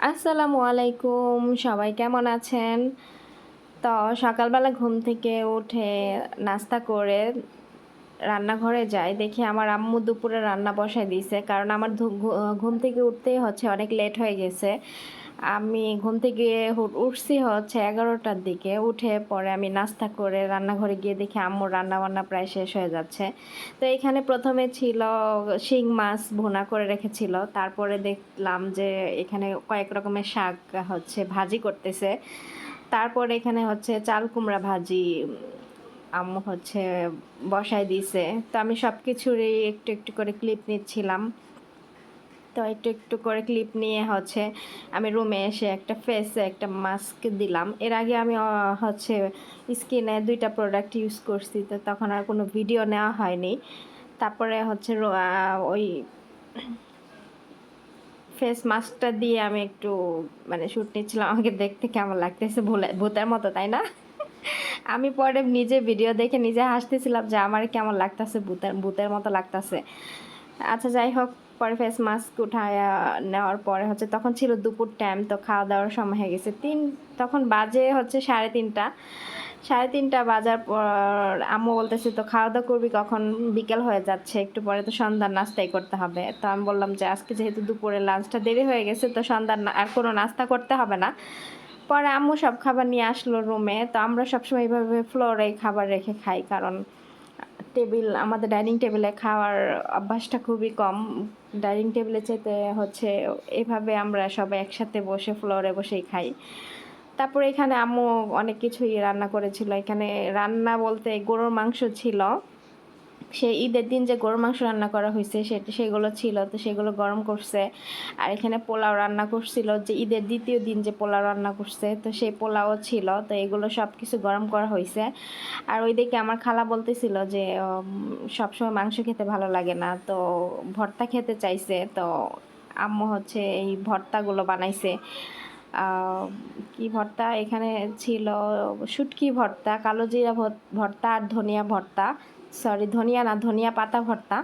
আসসালামু আলাইকুম, সবাই কেমন আছেন? তো সকালবেলা ঘুম থেকে উঠে নাস্তা করে রান্নাঘরে যাই, দেখি আমার আম্মু দুপুরে রান্না বসায় দিয়েছে। কারণ আমার ঘুম থেকে উঠতেই হচ্ছে অনেক লেট হয়ে গেছে। আমি ঘুম থেকে উঠছি হচ্ছে ১১টার দিকে। উঠে পরে আমি নাস্তা করে রান্নাঘরে গিয়ে দেখি আম্মুর রান্নাবান্না প্রায় শেষ হয়ে যাচ্ছে। তো এখানে ১ম এ ছিল শিং মাছ ভুনা করে রেখেছিল। তারপরে দেখলাম যে এখানে কয়েক রকমের শাক হচ্ছে ভাজি করতেছে। তারপরে এখানে হচ্ছে চাল কুমড়া ভাজি আম্মু হচ্ছে বসায় দিছে। তো আমি সবকিছুরই একটু করে ক্লিপ নিচ্ছিলাম। তো একটু করে ক্লিপ নিয়ে হচ্ছে আমি রুমে এসে একটা ফেসে একটা মাস্ক দিলাম। এর আগে আমি হচ্ছে স্কিনে ২ টা প্রোডাক্ট ইউজ করছি। তো তখন আর কোনো ভিডিও নেওয়া হয়নি। তারপরে হচ্ছে ওই ফেস মাস্কটা দিয়ে আমি একটু মানে শুট নিচ্ছিলাম। আমাকে দেখতে কেমন লাগতেছে ভূতের মতো, তাই না? আমি পরে নিজে ভিডিও দেখে নিজে হাসতেছিলাম যে আমার কেমন লাগতেছে, ভূতের ভূতের মতো লাগতেছে। আচ্ছা যাই হোক, পরে ফেস মাস্ক উঠায়া নেওয়ার পরে হচ্ছে তখন ছিল দুপুর টাইম, তো খাওয়া দাওয়ার সময় হয়ে গেছে তখন বাজে হচ্ছে 3:30। 3:30 বাজার পর আম্মু বলতেছে তো খাওয়া দাওয়া করবি কখন, বিকেল হয়ে যাচ্ছে, একটু পরে তো সন্ধ্যার নাস্তাই করতে হবে। তো আমি বললাম যে আজকে যেহেতু দুপুরে লাঞ্চটা দেরি হয়ে গেছে তো সন্ধ্যার আর কোনো নাস্তা করতে হবে না। পরে আম্মু সব খাবার নিয়ে আসলো রুমে। তো আমরা সবসময় এইভাবে ফ্লোরে খাবার রেখে খাই, কারণ আমাদের ডাইনিং টেবিলে খাওয়ার অভ্যাসটা খুবই কম। ডাইনিং টেবিলে চাইতে হচ্ছে এভাবে আমরা সবাই একসাথে বসে ফ্লোরে বসেই খাই। তারপরে এখানে আম্মু অনেক কিছুই রান্না করেছিল। এখানে রান্না বলতে গরুর মাংস ছিল। সেই ঈদের দিন যে গরুর মাংস রান্না করা হয়েছে সেগুলো ছিল, তো সেগুলো গরম করছে। আর এখানে পোলাও রান্না করছিল, যে ঈদের দ্বিতীয় দিন যে পোলাও রান্না করছে তো সেই পোলাও ছিল। তো এগুলো সব কিছু গরম করা হয়েছে। আর ওইদিকে আমার খালা বলতেছিল যে সবসময় মাংস খেতে ভালো লাগে না, তো ভর্তা খেতে চাইছে। তো আম্মু হচ্ছে এই ভর্তাগুলো বানাইছে। কি ভর্তা এখানে ছিল, শুটকি ভর্তা, কালো জিরা ভর্তা আর ধনিয়া ভর্তা, সরি ধনিয়া না, ধনিয়া পাতা ভর্তা।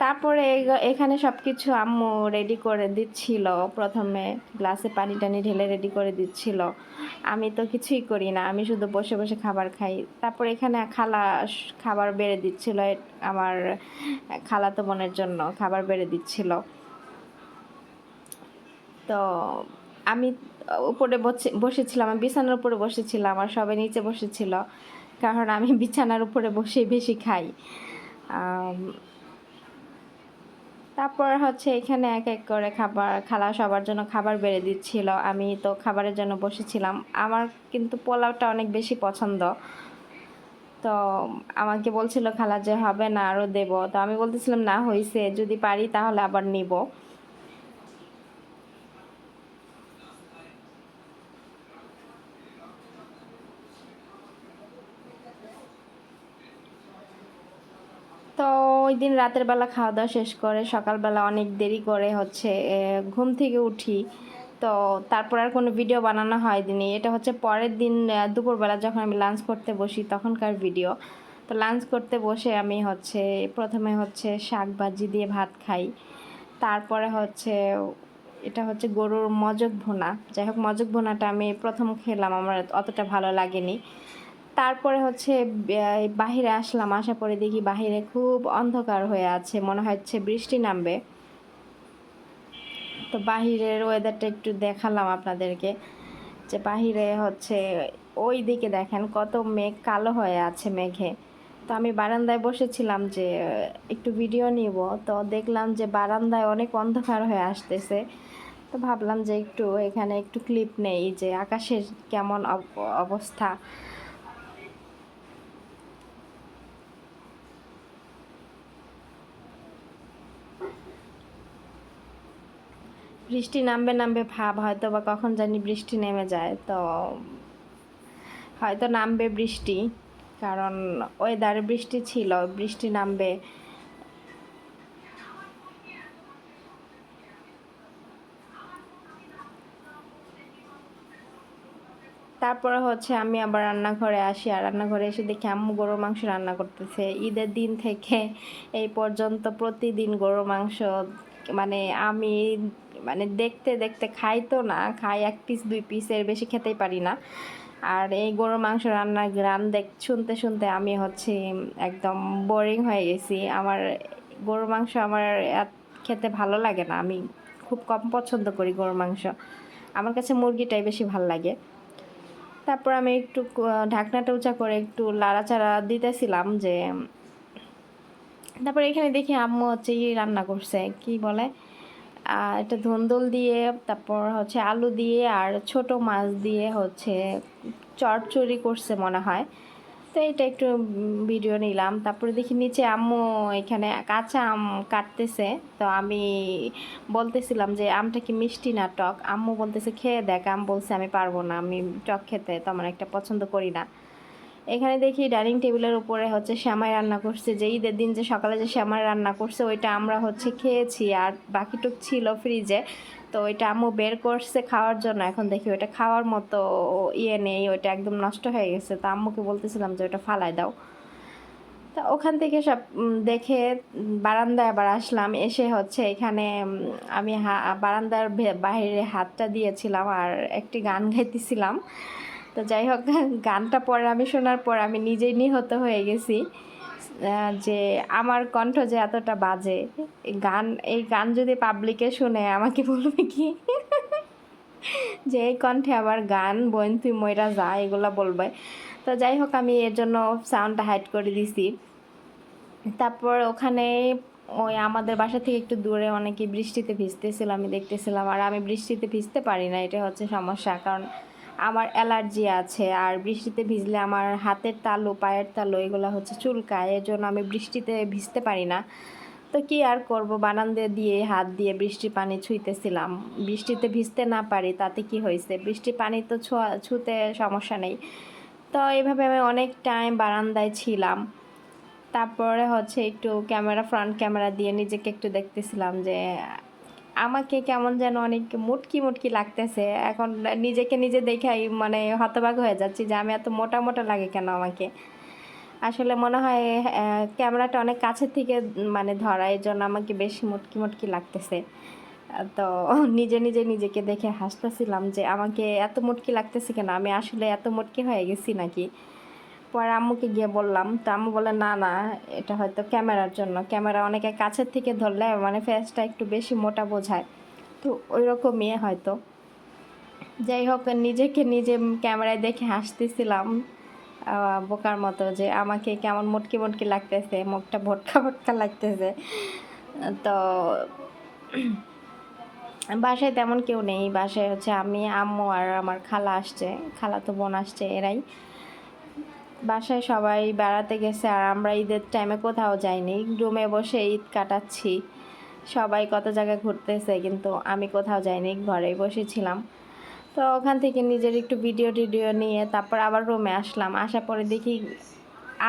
তারপরে এখানে সব কিছু আম্মু রেডি করে দিচ্ছিল। প্রথমে গ্লাসে পানি টানি ঢেলে রেডি করে দিচ্ছিল। আমি তো কিছুই করি না, আমি শুধু বসে বসে খাবার খাই। তারপর এখানে খালা খাবার বেড়ে দিচ্ছিল, আমার খালাতো বোনের জন্য খাবার বেড়ে দিচ্ছিল। তো আমি উপরে বসেছিলাম, আমি বিছানার উপরে বসেছিলাম আর সবাই নিচে বসেছিল, কারণ আমি বিছানার উপরে বসেই বেশি খাই। তারপর হচ্ছে এখানে এক এক করে খালা সবার জন্য খাবার বেড়ে দিচ্ছিল। আমি তো খাবারের জন্য বসেছিলাম। আমার কিন্তু পোলাওটা অনেক বেশি পছন্দ। তো আমাকে বলছিল খালা যে হবে না, আরও দেব। তো আমি বলতেছিলাম না, হয়েছে, যদি পারি তাহলে আবার নিব। তো ওই দিন রাতের বেলা খাওয়া দাওয়া শেষ করে সকালবেলা অনেক দেরি করে হচ্ছে ঘুম থেকে উঠি। তো তারপর আর কোনো ভিডিও বানানো হয়নি। এটা হচ্ছে পরের দিন দুপুরবেলা যখন আমি লাঞ্চ করতে বসি তখনকার ভিডিও। তো লাঞ্চ করতে বসে আমি হচ্ছে প্রথমে হচ্ছে শাক ভাজি দিয়ে ভাত খাই। তারপরে হচ্ছে এটা হচ্ছে গরুর মজক ভুনা। যাই হোক, মজক ভুনাটা আমি প্রথম খেলাম, আমার অতটা ভালো লাগেনি। তারপরে হচ্ছে বাহিরে আসলাম, আসার পরে দেখি বাহিরে খুব অন্ধকার হয়ে আছে, মনে হচ্ছে বৃষ্টি নামবে। তো বাহিরের ওয়েদারটা একটু দেখালাম আপনাদেরকে, যে বাহিরে হচ্ছে ওই দিকে দেখেন কত মেঘ কালো হয়ে আছে মেঘে। তো আমি বারান্দায় বসেছিলাম যে একটু ভিডিও নিব। তো দেখলাম যে বারান্দায় অনেক অন্ধকার হয়ে আসতেছে। তো ভাবলাম যে একটু এখানে একটু ক্লিপ নেই যে আকাশের কেমন অবস্থা। বৃষ্টি নামবে নামবে ভাব, হয়তো বা কখন জানি বৃষ্টি নেমে যায়। তো হয়তো নামবে বৃষ্টি, কারণ ওয়েদারে বৃষ্টি ছিল, বৃষ্টি নামবে। তারপরে হচ্ছে আমি আবার রান্নাঘরে আসি, আর রান্নাঘরে এসে দেখি আম্মু গরুর মাংস রান্না করতেছে। ঈদের দিন থেকে এই পর্যন্ত প্রতিদিন গরুর মাংস মানে আমি মানে দেখতে দেখতে খাই তো না, খাই 1 পিস 2 পিসের বেশি খেতেই পারি না। আর এই গরুর মাংস রান্নার গ্রান শুনতে শুনতে আমি হচ্ছে একদম বোরিং হয়ে গেছি। আমার গরুর মাংস আমার খেতে ভালো লাগে না, আমি খুব কম পছন্দ করি গরুর মাংস। আমার কাছে মুরগিটাই বেশি ভালো লাগে। তারপর আমি একটু ঢাকনাটা উঁচা করে একটু লাড়াচাড়া দিতেছিলাম যে, তারপর এখানে দেখি আম্মু হচ্ছে রান্না করছে, কি বলে এটা ধুন্দুল দিয়ে, তারপর হচ্ছে আলু দিয়ে আর ছোট মাছ দিয়ে হচ্ছে চচ্চড়ি করছে মনে হয়। তো এটা একটু ভিডিও নিলাম। তারপরে দেখি নিচে আম্মু এখানে কাঁচা আম কাটতেছে। তো আমি বলতেছিলাম যে আমটা কি মিষ্টি না টক। আম্মু বলতেছে খেয়ে দেখ। আম বলছে আমি পারবো না, আমি টক খেতে তেমন একটা পছন্দ করি না। এখানে দেখি ডাইনিং টেবিলের উপরে হচ্ছে সেমাই রান্না করছে, যে ঈদের দিন যে সকালে যে সেমাই রান্না করছে ওইটা আমরা হচ্ছে খেয়েছি, আর বাকিটুক ছিল ফ্রিজে। তো ওইটা আম্মু বের করছে খাওয়ার জন্য। এখন দেখি ওইটা খাওয়ার মতো নেই, ওইটা একদম নষ্ট হয়ে গেছে। তো আম্মুকে বলতেছিলাম যে ওইটা ফালাই দাও। তা ওখান থেকে সব দেখে বারান্দায় আবার আসলাম। এসে হচ্ছে এখানে আমি বারান্দার বাইরে হাতটা দিয়েছিলাম আর একটি গান গাইতেছিলাম। তো যাই হোক, গানটা পরে আমি শোনার পর আমি নিজেই নিহত হয়ে গেছি যে আমার কণ্ঠ যে এতটা বাজে। এই গান যদি পাবলিকে শুনে আমাকে বলবে কি যে এই কণ্ঠে আবার গান বোন তুই মইরা যা, এগুলো বলবে। তো যাই হোক, আমি এর জন্য সাউন্ডটা হাইড করে দিছি। তারপর ওখানে ওই আমাদের বাসা থেকে একটু দূরে অনেকে বৃষ্টিতে ভিজতেছিল, আমি দেখতেছিলাম। আর আমি বৃষ্টিতে ভিজতে পারি না, এটা হচ্ছে সমস্যা, কারণ আমার অ্যালার্জি আছে। আর বৃষ্টিতে ভিজলে আমার হাতের তালু পায়ের তালু এগুলো হচ্ছে চুলকায়, এর জন্য আমি বৃষ্টিতে ভিজতে পারি না। তো কি আর করব, বারান্দা দিয়ে হাত দিয়ে বৃষ্টির পানি ছুঁইতেছিলাম। বৃষ্টিতে ভিজতে না পারি তাতে কি হয়েছে, বৃষ্টির পানি তো ছুঁতে সমস্যা নেই। তো এইভাবে আমি অনেক টাইম বারান্দায় ছিলাম। তারপরে হচ্ছে একটু ফ্রন্ট ক্যামেরা দিয়ে নিজেকে একটু দেখতেছিলাম যে আমাকে কেমন যেন অনেক মুটকি মুটকি লাগতেছে। এখন নিজেকে নিজে দেখাই মানে হতবাক হয়ে যাচ্ছি যে আমি এত মোটা মোটা লাগে কেন আমাকে। আসলে মনে হয় ক্যামেরাটা অনেক কাছের থেকে মানে ধরা, এই জন্য আমাকে বেশ মুটকি মুটকি লাগতেছে। তো নিজে নিজে নিজেকে দেখে হাসতেছিলাম যে আমাকে এত মুটকি লাগতেছে কেন, আমি আসলে এত মুটকি হয়ে গেছি নাকি। পরে আম্মুকে গিয়ে বললাম, তো আম্মু বলে না না, এটা হয়তো ক্যামেরার জন্য, ক্যামেরা অনেকে কাছের থেকে ধরলে মানে ফেসটা একটু বেশি মোটা বোঝায়, তো ওই রকমই হয়তো। যাই হোক, নিজেকে নিজে ক্যামেরায় দেখে হাসতেছিলাম বোকার মতো যে আমাকে কেমন মুটকি মুটকি লাগতেছে, মুখটা ভটকা ভটকা লাগতেছে। তো বাসায় তেমন কেউ নেই, বাসায় হচ্ছে আমি, আম্মু আর আমার খালা আসছে, খালাতো বোন আসছে, এরাই। বাসায় সবাই বেড়াতে গেছে আর আমরা ঈদের টাইমে কোথাও যাইনি, রুমে বসে ঈদ কাটাচ্ছি। সবাই কত জায়গায় ঘুরতেছে, কিন্তু আমি কোথাও যাইনি, ঘরেই বসেছিলাম। তো ওখান থেকে নিজের একটু ভিডিও টিডিও নিয়ে তারপর আবার রুমে আসলাম। আসার পরে দেখি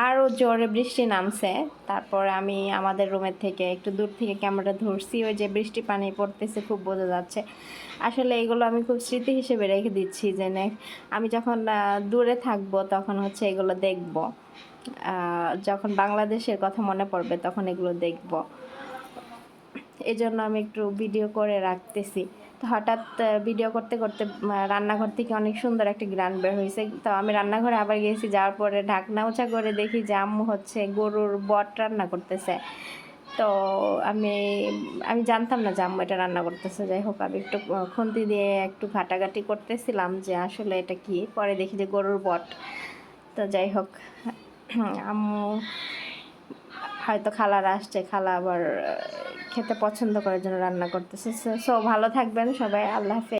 আরও জোরে বৃষ্টি নামছে। তারপর আমি আমাদের রুমের থেকে একটু দূর থেকে ক্যামেরাটা ধরছি, ওই যে বৃষ্টি পানি পড়তেছে খুব বোঝা যাচ্ছে। আসলে এগুলো আমি খুব স্মৃতি হিসেবে রেখে দিচ্ছি যে আমি যখন দূরে থাকবো তখন হচ্ছে এগুলো দেখব, যখন বাংলাদেশের কথা মনে পড়বে তখন এগুলো দেখব। এই জন্য আমি একটু ভিডিও করে রাখতেছি। তো হঠাৎ ভিডিও করতে করতে রান্নাঘর থেকে অনেক সুন্দর একটা গ্রান বের হয়েছে। তো আমি রান্নাঘরে আবার গেছি, যাওয়ার পরে ঢাকনা উঁচা করে দেখি যে আম্মু হচ্ছে গরুর বট রান্না করতেছে। তো আমি আমি জানতাম না যে আম্মু এটা রান্না করতেছে। যাই হোক, আমি একটু খুন্তি দিয়ে একটু ঘাটাঘাটি করতেছিলাম যে আসলে এটা কি। পরে দেখি যে গরুর বট। তো যাই হোক, আম্মু হয়তো খালারা আসছে, খালা আবার খেতে পছন্দ করার জন্য রান্না করতেছে। সো ভালো থাকবেন সবাই, আল্লাহ হাফেজ।